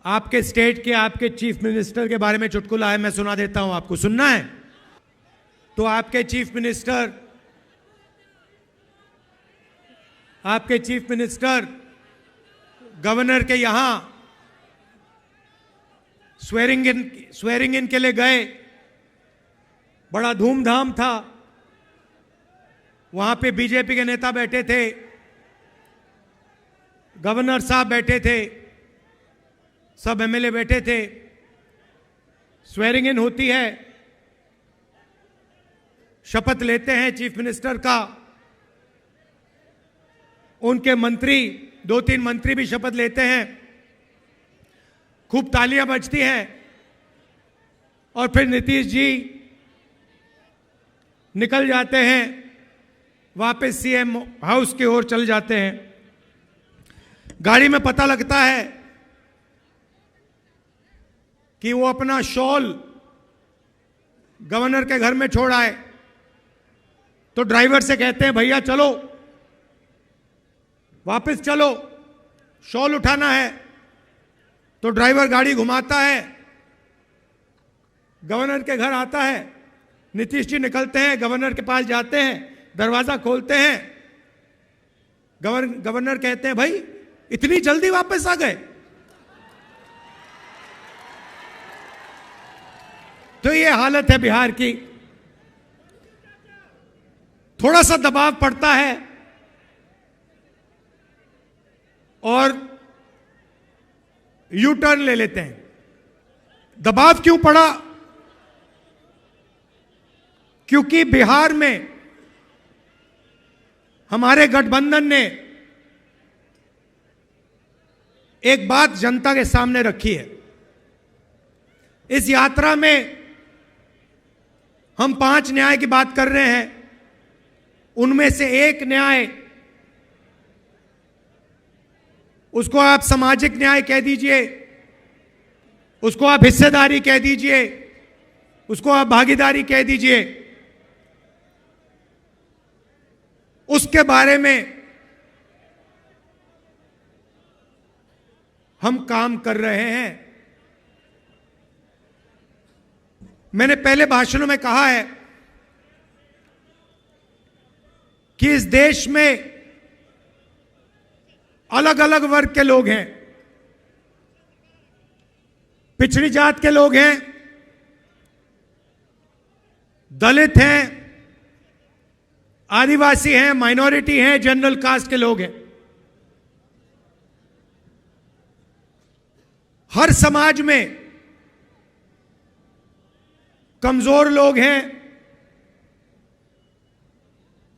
आपके स्टेट के आपके चीफ मिनिस्टर के बारे में चुटकुला है, मैं सुना देता हूं आपको। सुनना है तो आपके चीफ मिनिस्टर गवर्नर के यहां स्वेरिंग इन के लिए गए, बड़ा धूमधाम था। वहां पे बीजेपी के नेता बैठे थे, गवर्नर साहब बैठे थे, सब एमएलए बैठे थे। स्वेरिंग इन होती है, शपथ लेते हैं चीफ मिनिस्टर का। उनके मंत्री, 2-3 मंत्री भी शपथ लेते हैं, खूब तालियां बजती हैं। और फिर नीतीश जी निकल जाते हैं, वापस सीएम हाउस की ओर चल जाते हैं। गाड़ी में पता लगता है कि वो अपना शॉल गवर्नर के घर में छोड़ आए। तो ड्राइवर से कहते हैं, भैया चलो, वापस चलो, शॉल उठाना है। तो ड्राइवर गाड़ी घुमाता है, गवर्नर के घर आता है। नीतीश जी निकलते हैं, गवर्नर के पास जाते हैं, दरवाजा खोलते हैं। गवर्नर कहते हैं, भाई इतनी जल्दी वापस आ गए? तो ये हालत है बिहार की। थोड़ा सा दबाव पड़ता है और यू टर्न ले लेते हैं। दबाव क्यों पड़ा? क्योंकि बिहार में हमारे गठबंधन ने एक बात जनता के सामने रखी है। इस यात्रा में हम 5 न्याय की बात कर रहे हैं। उनमें से एक न्याय, उसको आप सामाजिक न्याय कह दीजिए, उसको आप हिस्सेदारी कह दीजिए, उसको आप भागीदारी कह दीजिए, उसके बारे में हम काम कर रहे हैं। मैंने पहले भाषणों में कहा है कि इस देश में अलग अलग वर्ग के लोग हैं। पिछड़ी जात के लोग हैं, दलित हैं, आदिवासी हैं, माइनॉरिटी हैं, जनरल कास्ट के लोग हैं। हर समाज में कमजोर लोग हैं।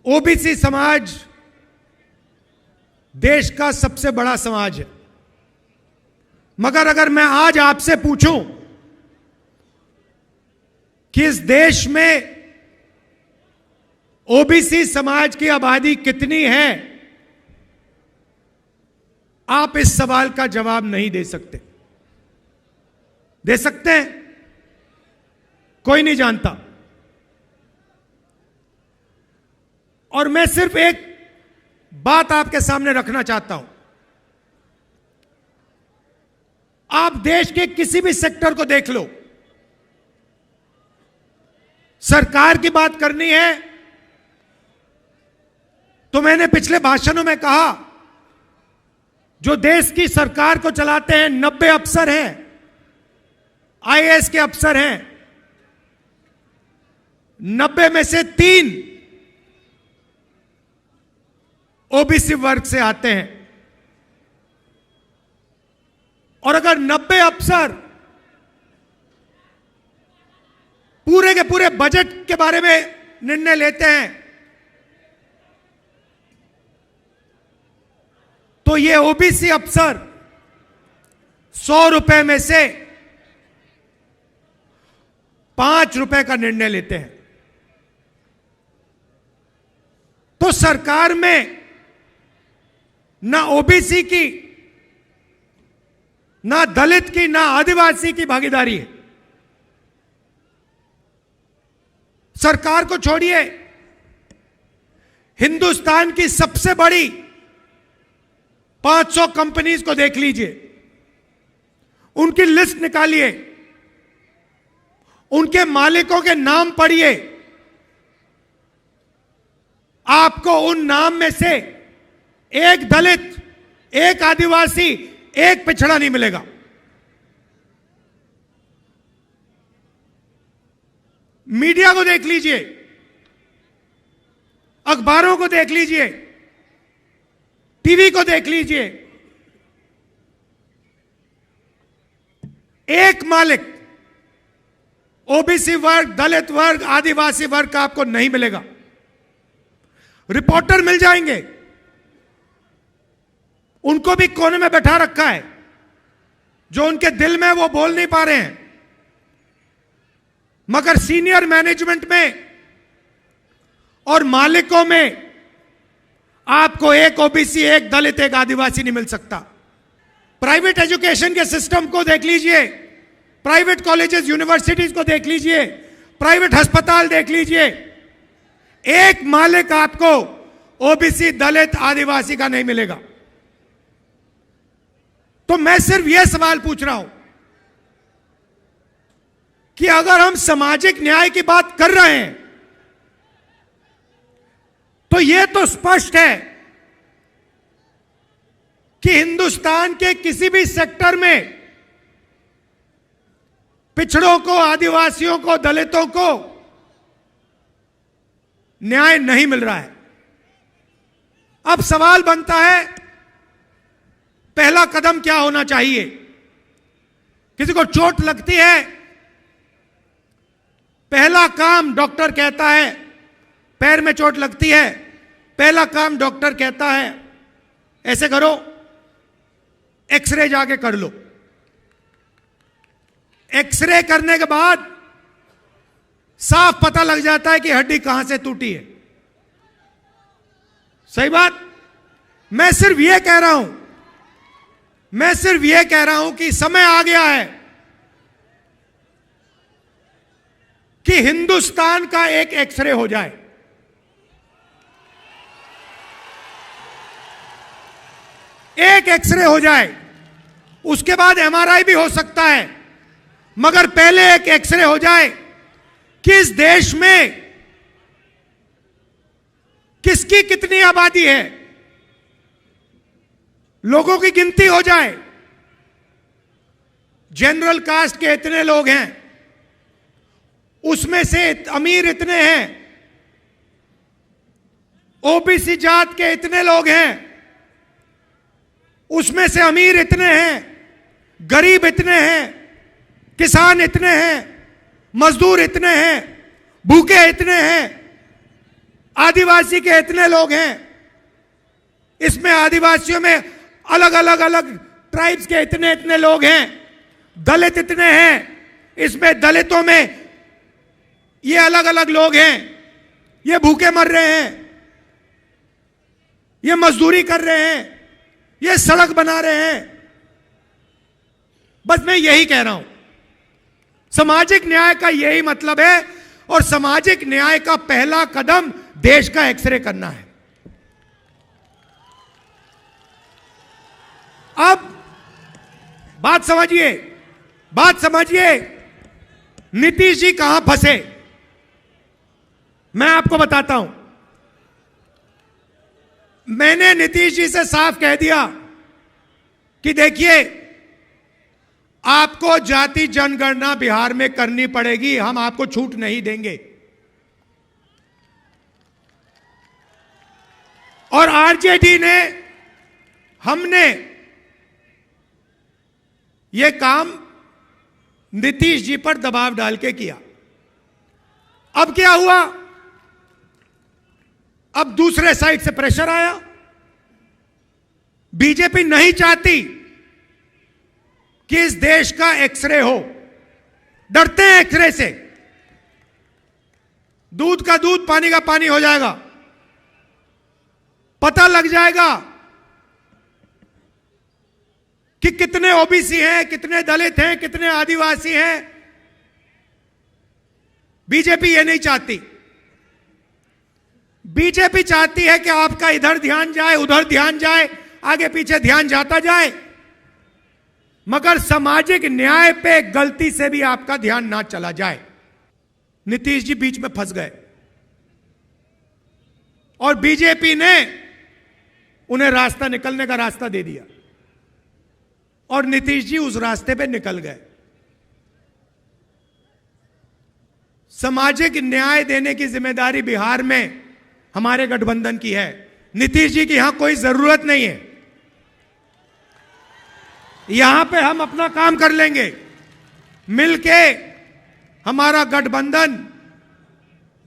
ओबीसी समाज देश का सबसे बड़ा समाज है। मगर अगर मैं आज आपसे पूछूं कि इस देश में ओबीसी समाज की आबादी कितनी है, आप इस सवाल का जवाब नहीं दे सकते। दे सकते हैं? कोई नहीं जानता। और मैं सिर्फ एक बात आपके सामने रखना चाहता हूं। आप देश के किसी भी सेक्टर को देख लो, सरकार की बात करनी है तो मैंने पिछले भाषणों में कहा, जो देश की सरकार को चलाते हैं 90 अफसर हैं, आईएएस के अफसर हैं। 90 में से 3 ओबीसी वर्ग से आते हैं। और अगर 90 अफसर पूरे के पूरे बजट के बारे में निर्णय लेते हैं तो ये ओबीसी अफसर 100 रुपए में से 5 रुपए का निर्णय लेते हैं। तो सरकार में ना ओबीसी की, ना दलित की, ना आदिवासी की भागीदारी है। सरकार को छोड़िए, हिंदुस्तान की सबसे बड़ी 500 कंपनीज को देख लीजिए, उनकी लिस्ट निकालिए, उनके मालिकों के नाम पढ़िए, आपको उन नाम में से एक दलित, एक आदिवासी, एक पिछड़ा नहीं मिलेगा। मीडिया को देख लीजिए, अखबारों को देख लीजिए, टीवी को देख लीजिए, एक मालिक ओबीसी वर्ग, दलित वर्ग, आदिवासी वर्ग का आपको नहीं मिलेगा। रिपोर्टर मिल जाएंगे, उनको भी कोने में बैठा रखा है, जो उनके दिल में वो बोल नहीं पा रहे हैं। मगर सीनियर मैनेजमेंट में और मालिकों में आपको एक ओबीसी, एक दलित, एक आदिवासी नहीं मिल सकता। प्राइवेट एजुकेशन के सिस्टम को देख लीजिए, प्राइवेट कॉलेजेस, यूनिवर्सिटीज को देख लीजिए, प्राइवेट अस्पताल देख लीजिए, एक मालिक आपको ओबीसी, दलित, आदिवासी का नहीं मिलेगा। तो मैं सिर्फ यह सवाल पूछ रहा हूं कि अगर हम सामाजिक न्याय की बात कर रहे हैं तो यह तो स्पष्ट है कि हिंदुस्तान के किसी भी सेक्टर में पिछड़ों को, आदिवासियों को, दलितों को न्याय नहीं मिल रहा है। अब सवाल बनता है, पहला कदम क्या होना चाहिए? किसी को चोट लगती है, पहला काम डॉक्टर कहता है, पैर में चोट लगती है, पहला काम डॉक्टर कहता है ऐसे करो, एक्सरे जाके कर लो। एक्सरे करने के बाद साफ पता लग जाता है कि हड्डी कहां से टूटी है। सही बात? मैं सिर्फ यह कह रहा हूं कि समय आ गया है कि हिंदुस्तान का एक एक्सरे हो जाए। एक एक्सरे हो जाए, उसके बाद एमआरआई भी हो सकता है, मगर पहले एक एक्सरे हो जाए कि इस देश में किसकी कितनी आबादी है, लोगों की गिनती हो जाए। जनरल कास्ट के इतने लोग हैं, उसमें से अमीर इतने हैं, ओबीसी जात के इतने लोग हैं, उसमें से अमीर इतने हैं, गरीब इतने हैं, किसान इतने हैं, मजदूर इतने हैं, भूखे इतने हैं, आदिवासी के इतने लोग हैं, इसमें आदिवासियों में अलग अलग ट्राइब्स के इतने इतने लोग हैं, दलित इतने हैं, इसमें दलितों में ये अलग अलग लोग हैं, ये भूखे मर रहे हैं, ये मजदूरी कर रहे हैं, ये सड़क बना रहे हैं। बस मैं यही कह रहा हूं, सामाजिक न्याय का यही मतलब है, और सामाजिक न्याय का पहला कदम देश का एक्सरे करना है। अब बात समझिए, नीतीश जी कहां फंसे, मैं आपको बताता हूं। मैंने नीतीश जी से साफ कह दिया कि देखिए, आपको जाति जनगणना बिहार में करनी पड़ेगी, हम आपको छूट नहीं देंगे। और आरजेडी ने, हमने यह काम नीतीश जी पर दबाव डाल के किया। अब क्या हुआ? अब दूसरे साइड से प्रेशर आया। बीजेपी नहीं चाहती कि इस देश का एक्सरे हो, डरते हैं एक्सरे से। दूध का दूध, पानी का पानी हो जाएगा, पता लग जाएगा कि कितने ओबीसी हैं, कितने दलित हैं, कितने आदिवासी हैं। बीजेपी ये नहीं चाहती। बीजेपी चाहती है कि आपका इधर ध्यान जाए, उधर ध्यान जाए, आगे पीछे ध्यान जाता जाए। मगर सामाजिक न्याय पे गलती से भी आपका ध्यान ना चला जाए। नीतीश जी बीच में फंस गए और बीजेपी ने उन्हें रास्ता निकलने का रास्ता दे दिया और नीतीश जी उस रास्ते पे निकल गए। सामाजिक न्याय देने की जिम्मेदारी बिहार में हमारे गठबंधन की है। नीतीश जी की यहां कोई जरूरत नहीं है। यहां पे हम अपना काम कर लेंगे, मिलके हमारा गठबंधन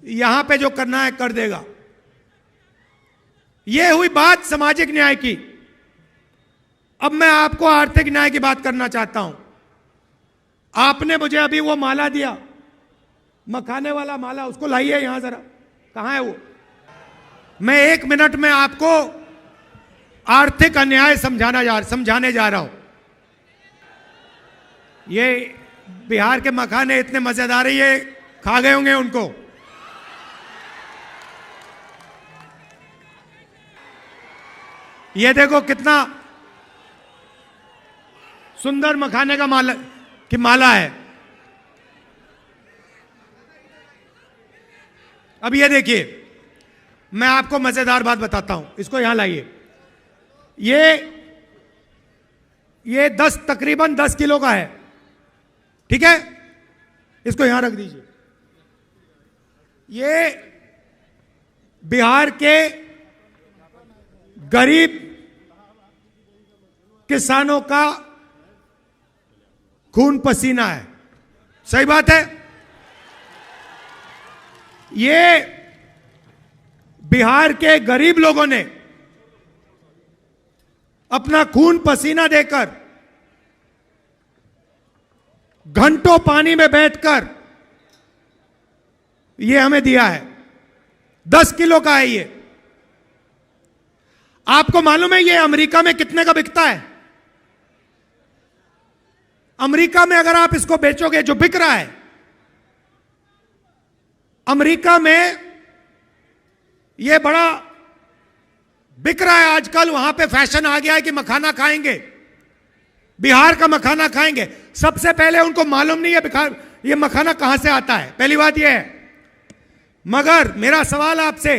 यहां पे जो करना है कर देगा। यह हुई बात सामाजिक न्याय की। अब मैं आपको आर्थिक न्याय की बात करना चाहता हूं। आपने मुझे अभी वो माला दिया, मखाने वाला माला, उसको लाइए यहां जरा, कहां है वो? मैं 1 मिनट में आपको आर्थिक अन्याय समझाने जा रहा हूं। ये बिहार के मखाने इतने मजेदार है, ये खा गए होंगे उनको। ये देखो कितना सुंदर मखाने का माला है। अब ये देखिए, मैं आपको मजेदार बात बताता हूं, इसको यहां लाइए। ये तकरीबन 10 किलो का है, ठीक है? इसको यहां रख दीजिए। ये बिहार के गरीब किसानों का खून पसीना है। सही बात है। ये बिहार के गरीब लोगों ने अपना खून पसीना देकर, घंटों पानी में बैठकर ये हमें दिया है। 10 किलो का है ये। आपको मालूम है ये अमेरिका में कितने का बिकता है? अमेरिका में अगर आप इसको बेचोगे, जो बिक रहा है अमेरिका में, ये बड़ा बिक रहा है आजकल। वहां पे फैशन आ गया है कि मखाना खाएंगे, बिहार का मखाना खाएंगे। सबसे पहले उनको मालूम नहीं है ये मखाना कहां से आता है, पहली बात यह है। मगर मेरा सवाल आपसे,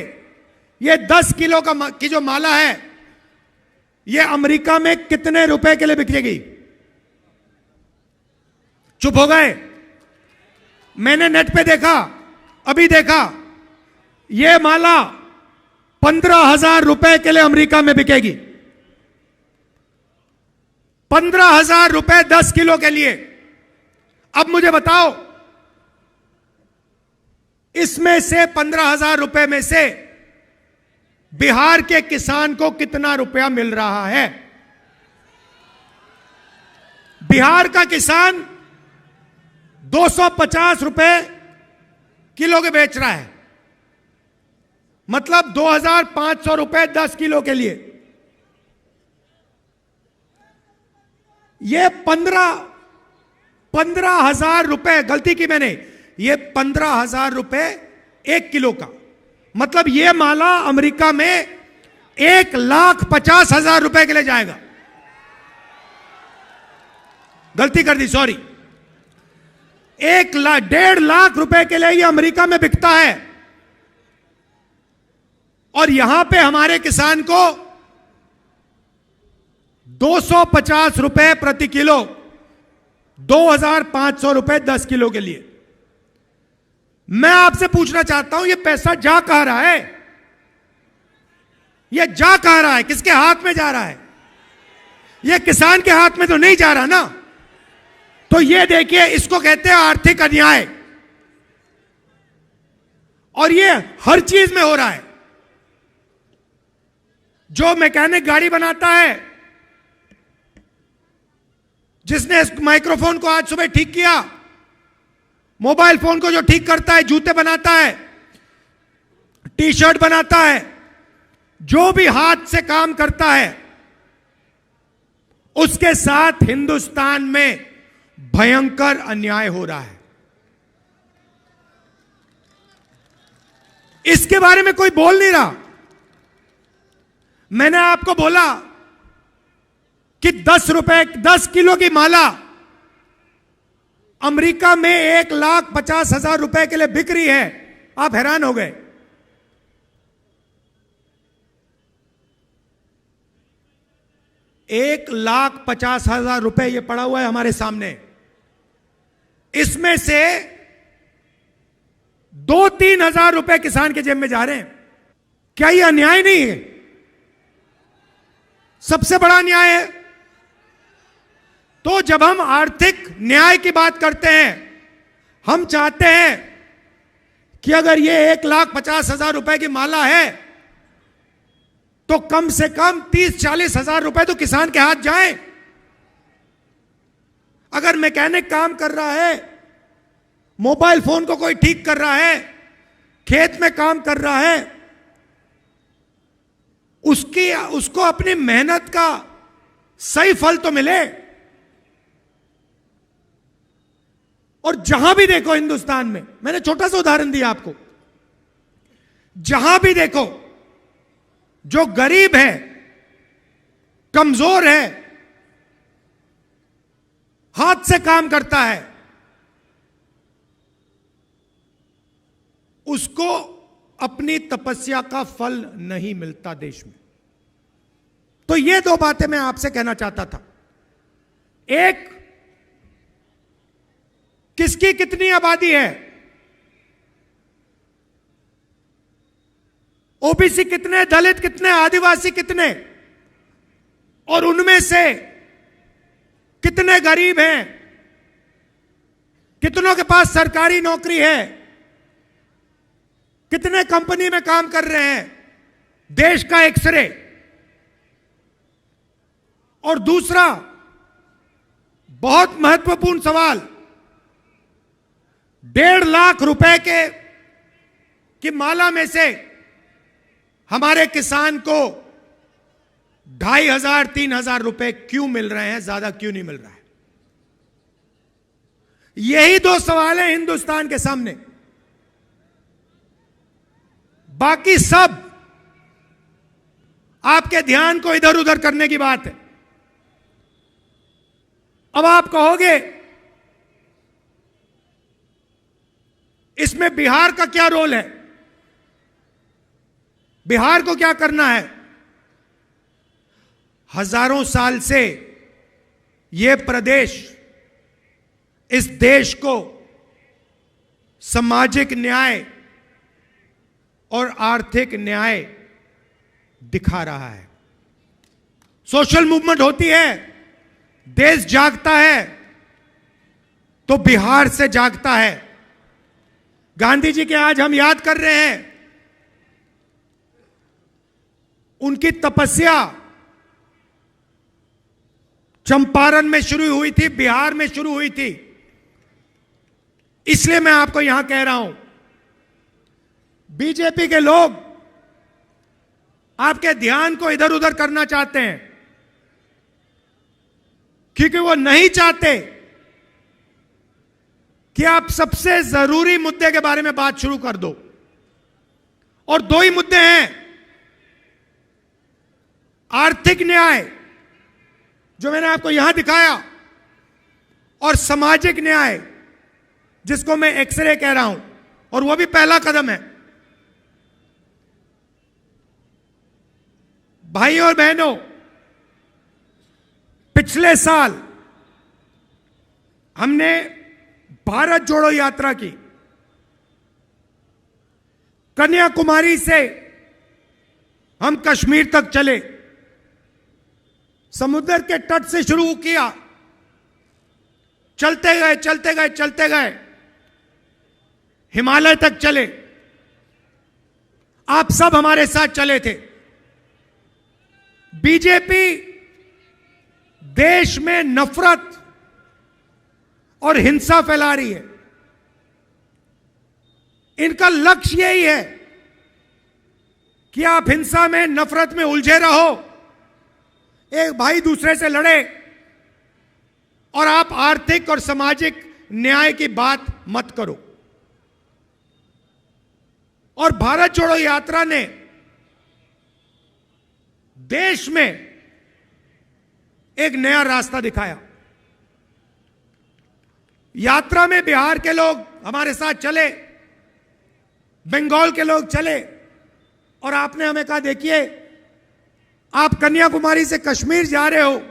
ये 10 किलो की जो माला है, ये अमेरिका में कितने रुपए के लिए बिकेगी? चुप हो गए? मैंने नेट पे देखा, अभी देखा, ये माला 15,000 रुपए के लिए अमेरिका में बिकेगी। 15,000 रुपए 10 किलो के लिए। अब मुझे बताओ, इसमें से 15,000 रुपए में से बिहार के किसान को कितना रुपया मिल रहा है? बिहार का किसान 250 रुपए किलो के बेच रहा है, मतलब 2,500 रुपए 10 किलो के लिए। ये 15,000 रुपए, गलती की मैंने, ये 15,000 रुपए 1 किलो का, मतलब ये माला अमेरिका में 1,50,000 रुपए के लिए जाएगा। गलती कर दी, सॉरी। 1,50,000 लाख रुपए के लिए ये अमेरिका में बिकता है, और यहां पे हमारे किसान को 250 रुपए प्रति किलो, 2,500 रुपए 10 किलो के लिए। मैं आपसे पूछना चाहता हूं, ये पैसा जा कहां रहा है? ये जा कहां रहा है? किसके हाथ में जा रहा है? ये किसान के हाथ में तो नहीं जा रहा ना। तो ये देखिए, इसको कहते हैं आर्थिक अन्याय, और ये हर चीज में हो रहा है। जो मैकेनिक गाड़ी बनाता है, जिसने इस माइक्रोफोन को आज सुबह ठीक किया, मोबाइल फोन को जो ठीक करता है, जूते बनाता है, टी शर्ट बनाता है, जो भी हाथ से काम करता है, उसके साथ हिंदुस्तान में भयंकर अन्याय हो रहा है। इसके बारे में कोई बोल नहीं रहा। मैंने आपको बोला कि 10 किलो की माला अमेरिका में 1,50,000 रुपए के लिए बिक रही है, आप हैरान हो गए। ₹1,50,000 ये पड़ा हुआ है हमारे सामने। इसमें से 2-3 हजार रुपए किसान के जेब में जा रहे हैं। क्या ये अन्याय नहीं है? सबसे बड़ा अन्याय है। तो जब हम आर्थिक न्याय की बात करते हैं, हम चाहते हैं कि अगर ये 1,50,000 रुपए की माला है तो कम से कम 30-40 हजार रुपए तो किसान के हाथ जाएं। अगर मैकेनिक काम कर रहा है, मोबाइल फोन को कोई ठीक कर रहा है, खेत में काम कर रहा है, उसको अपनी मेहनत का सही फल तो मिले। और जहां भी देखो हिंदुस्तान में, मैंने छोटा सा उदाहरण दिया आपको, जहां भी देखो जो गरीब है, कमजोर है, हाथ से काम करता है, उसको अपनी तपस्या का फल नहीं मिलता देश में। तो ये दो बातें मैं आपसे कहना चाहता था। एक, किसकी कितनी आबादी है, ओबीसी कितने, दलित कितने, आदिवासी कितने, और उनमें से कितने गरीब हैं, कितनों के पास सरकारी नौकरी है, कितने कंपनी में काम कर रहे हैं, देश का एक्सरे। और दूसरा बहुत महत्वपूर्ण सवाल, 1.5 लाख रुपए की माला में से हमारे किसान को 2,500-3,000 रुपए क्यों मिल रहे हैं, ज्यादा क्यों नहीं मिल रहा है? यही दो सवाल हैं हिंदुस्तान के सामने। बाकी सब आपके ध्यान को इधर उधर करने की बात है। अब आप कहोगे इसमें बिहार का क्या रोल है, बिहार को क्या करना है? हजारों साल से यह प्रदेश इस देश को सामाजिक न्याय और आर्थिक न्याय दिखा रहा है। सोशल मूवमेंट होती है, देश जागता है तो बिहार से जागता है। गांधी जी के आज हम याद कर रहे हैं, उनकी तपस्या चंपारण में शुरू हुई थी, बिहार में शुरू हुई थी। इसलिए मैं आपको यहां कह रहा हूं, बीजेपी के लोग आपके ध्यान को इधर उधर करना चाहते हैं, क्योंकि वो नहीं चाहते कि आप सबसे जरूरी मुद्दे के बारे में बात शुरू कर दो। और दो ही मुद्दे हैं, आर्थिक न्याय जो मैंने आपको यहां दिखाया, और सामाजिक न्याय जिसको मैं एक्सरे कह रहा हूं, और वो भी पहला कदम है। भाई और बहनों, पिछले साल हमने भारत जोड़ो यात्रा की। कन्याकुमारी से हम कश्मीर तक चले, समुद्र के तट से शुरू किया, चलते गए चलते गए चलते गए, हिमालय तक चले। आप सब हमारे साथ चले थे। बीजेपी देश में नफरत और हिंसा फैला रही है। इनका लक्ष्य यही है कि आप हिंसा में, नफरत में उलझे रहो, एक भाई दूसरे से लड़े, और आप आर्थिक और सामाजिक न्याय की बात मत करो। और भारत जोड़ो यात्रा ने देश में एक नया रास्ता दिखाया। यात्रा में बिहार के लोग हमारे साथ चले, बंगाल के लोग चले, और आपने हमें कहा देखिए आप कन्याकुमारी से कश्मीर जा रहे हो,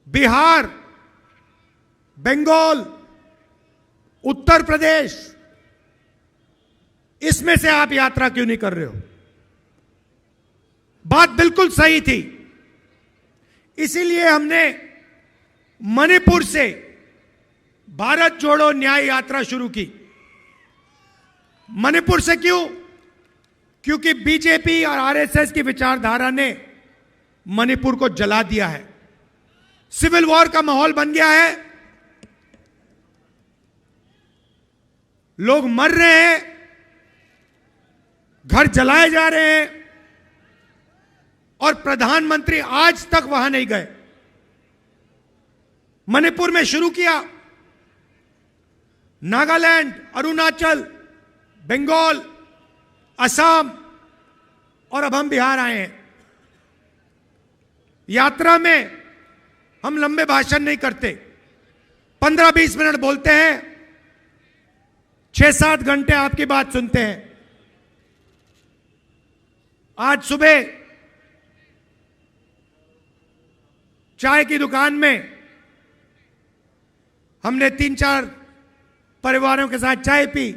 बिहार, बंगाल, उत्तर प्रदेश, इसमें से आप यात्रा क्यों नहीं कर रहे हो? बात बिल्कुल सही थी। इसीलिए हमने मणिपुर से भारत जोड़ो न्याय यात्रा शुरू की। मणिपुर से क्यों? क्योंकि बीजेपी और आरएसएस की विचारधारा ने मणिपुर को जला दिया है। सिविल वॉर का माहौल बन गया है, लोग मर रहे हैं, घर जलाए जा रहे हैं, और प्रधानमंत्री आज तक वहां नहीं गए। मणिपुर में शुरू किया, नागालैंड, अरुणाचल, बंगाल, असम, और अब हम बिहार आए हैं। यात्रा में हम लंबे भाषण नहीं करते, 15-20 मिनट बोलते हैं, 6-7 घंटे आपकी बात सुनते हैं। आज सुबह चाय की दुकान में हमने 3-4 परिवारों के साथ चाय पी,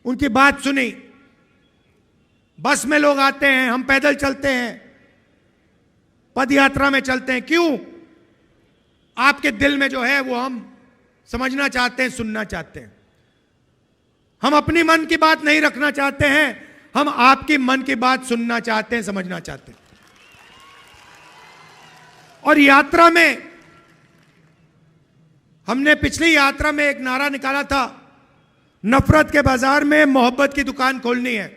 उनकी बात सुनी। बस में लोग आते हैं, हम पैदल चलते हैं, पद यात्रा में चलते हैं। क्यों? आपके दिल में जो है वो हम समझना चाहते हैं, सुनना चाहते हैं। हम अपनी मन की बात नहीं रखना चाहते हैं, हम आपकी मन की बात सुनना चाहते हैं, समझना चाहते हैं। और यात्रा में हमने पिछली यात्रा में एक नारा निकाला था, नफरत के बाजार में मोहब्बत की दुकान खोलनी है।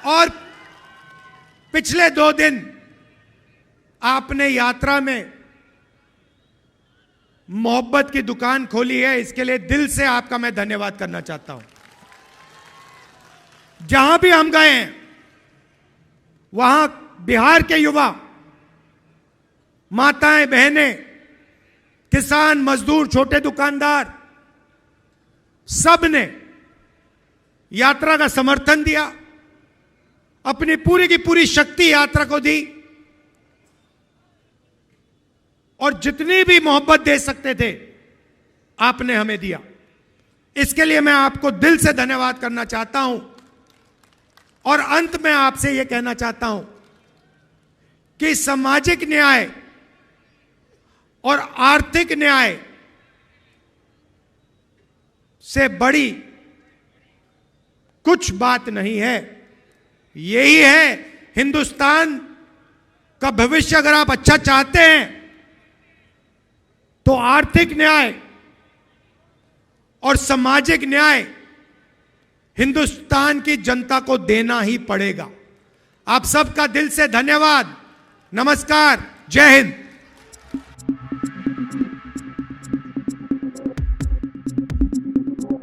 और पिछले 2 दिन आपने यात्रा में मोहब्बत की दुकान खोली है, इसके लिए दिल से आपका मैं धन्यवाद करना चाहता हूं। जहां भी हम गए हैं वहां बिहार के युवा, माताएं, बहनें, किसान, मजदूर, छोटे दुकानदार, सब ने यात्रा का समर्थन दिया, अपनी पूरी की पूरी शक्ति यात्रा को दी, और जितनी भी मोहब्बत दे सकते थे आपने हमें दिया। इसके लिए मैं आपको दिल से धन्यवाद करना चाहता हूं। और अंत में आपसे यह कहना चाहता हूं कि सामाजिक न्याय और आर्थिक न्याय से बड़ी कुछ बात नहीं है। यही है हिंदुस्तान का भविष्य। अगर आप अच्छा चाहते हैं तो आर्थिक न्याय और सामाजिक न्याय हिंदुस्तान की जनता को देना ही पड़ेगा। आप सबका दिल से धन्यवाद। नमस्कार, जय हिंद।